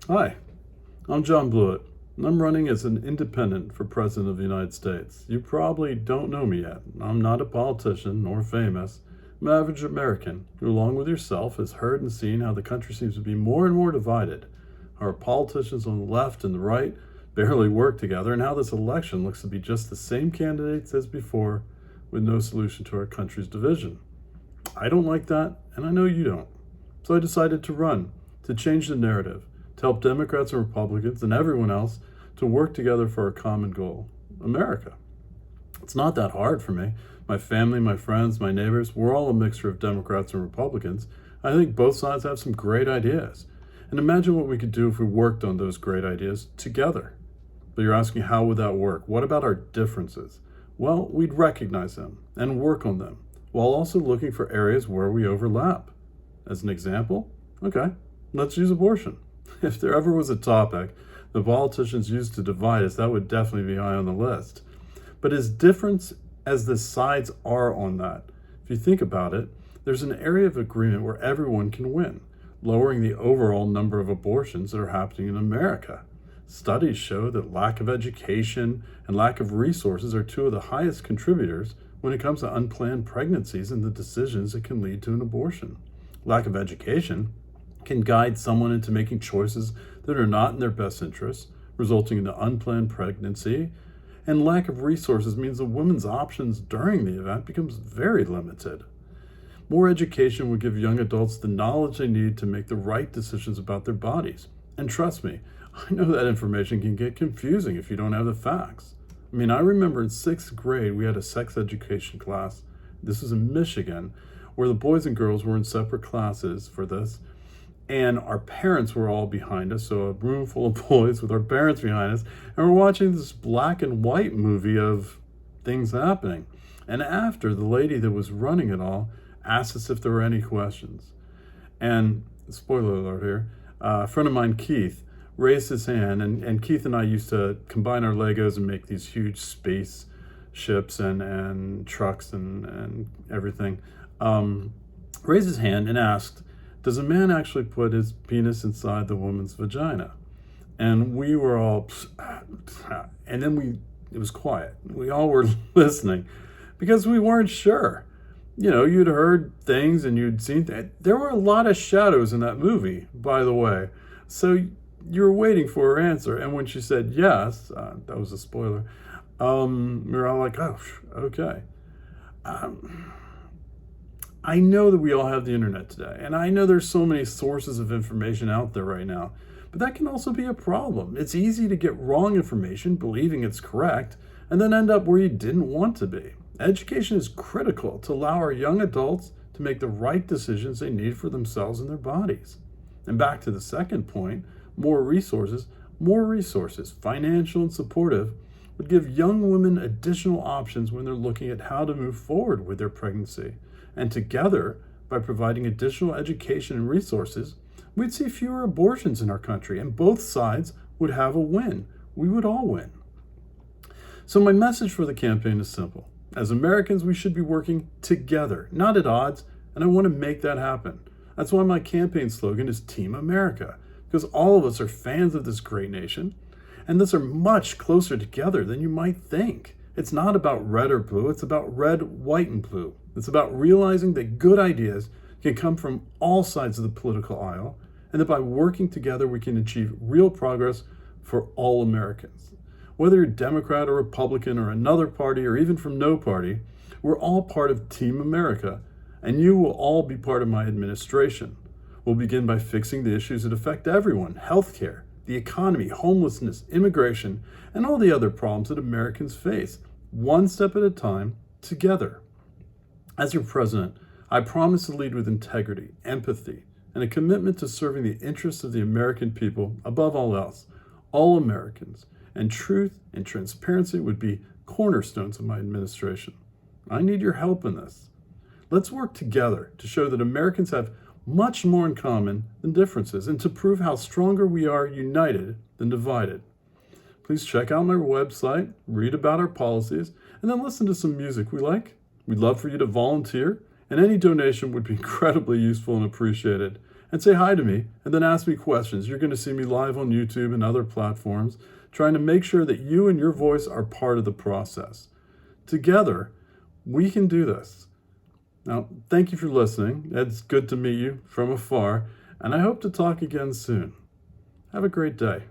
Hi, I'm Jon Bluett, and I'm running as an independent for President of the United States. You probably don't know me yet. I'm not a politician nor famous. I'm an average American who, along with yourself, has heard and seen how the country seems to be more and more divided. How our politicians on the left and the right barely work together, and how this election looks to be just the same candidates as before, with no solution to our country's division. I don't like that, and I know you don't. So I decided to run, to change the narrative, to help Democrats and Republicans and everyone else to work together for a common goal: America. It's not that hard for me. My family, my friends, my neighbors, we're all a mixture of Democrats and Republicans. I think both sides have some great ideas. And imagine what we could do if we worked on those great ideas together. But you're asking, how would that work? What about our differences? Well, we'd recognize them and work on them, while also looking for areas where we overlap. As an example, okay, let's use abortion. If there ever was a topic the politicians used to divide us, that would definitely be high on the list. But as different as the sides are on that, if you think about it, there's an area of agreement where everyone can win, lowering the overall number of abortions that are happening in America. Studies show that lack of education and lack of resources are two of the highest contributors when it comes to unplanned pregnancies and the decisions that can lead to an abortion. Lack of education can guide someone into making choices that are not in their best interests, resulting in an unplanned pregnancy. And lack of resources means a woman's options during the event becomes very limited. More education would give young adults the knowledge they need to make the right decisions about their bodies. And trust me, I know that information can get confusing if you don't have the facts. I remember in 6th grade we had a sex education class. This was in Michigan, where the boys and girls were in separate classes for this. And our parents were all behind us, so a room full of boys with our parents behind us, and we're watching this black and white movie of things happening. And after, the lady that was running it all asked us if there were any questions. And, spoiler alert here, a friend of mine, Keith, raised his hand, and Keith and I used to combine our Legos and make these huge space ships and trucks and everything. Raised his hand and asked, does a man actually put his penis inside the woman's vagina? And we were all, and then it was quiet. We all were listening because we weren't sure. You'd heard things and you'd seen things. There were a lot of shadows in that movie, by the way. So you were waiting for her answer. And when she said yes, that was a spoiler, we were all like, oh, okay. I know that we all have the internet today, and I know there's so many sources of information out there right now, but that can also be a problem. It's easy to get wrong information, believing it's correct, and then end up where you didn't want to be. Education is critical to allow our young adults to make the right decisions they need for themselves and their bodies. And back to the second point, more resources, financial and supportive, would give young women additional options when they're looking at how to move forward with their pregnancy. And together, by providing additional education and resources, we'd see fewer abortions in our country, and both sides would have a win. We would all win. So my message for the campaign is simple. As Americans, we should be working together, not at odds, and I want to make that happen. That's why my campaign slogan is Team America, because all of us are fans of this great nation, and thus are much closer together than you might think. It's not about red or blue, it's about red, white, and blue. It's about realizing that good ideas can come from all sides of the political aisle, and that by working together we can achieve real progress for all Americans. Whether you're Democrat or Republican or another party or even from no party, we're all part of Team America, and you will all be part of my administration. We'll begin by fixing the issues that affect everyone: healthcare, the economy, homelessness, immigration, and all the other problems that Americans face, one step at a time, together. As your president, I promise to lead with integrity, empathy, and a commitment to serving the interests of the American people above all else, all Americans, and truth and transparency would be cornerstones of my administration. I need your help in this. Let's work together to show that Americans have much more in common than differences, and to prove how stronger we are united than divided. Please check out my website, read about our policies, and then listen to some music we like. We'd love for you to volunteer, and any donation would be incredibly useful and appreciated. and say hi to me, and then ask me questions. You're going to see me live on YouTube and other platforms, trying to make sure that you and your voice are part of the process. Together, we can do this. Now, thank you for listening. It's good to meet you from afar, and I hope to talk again soon. Have a great day.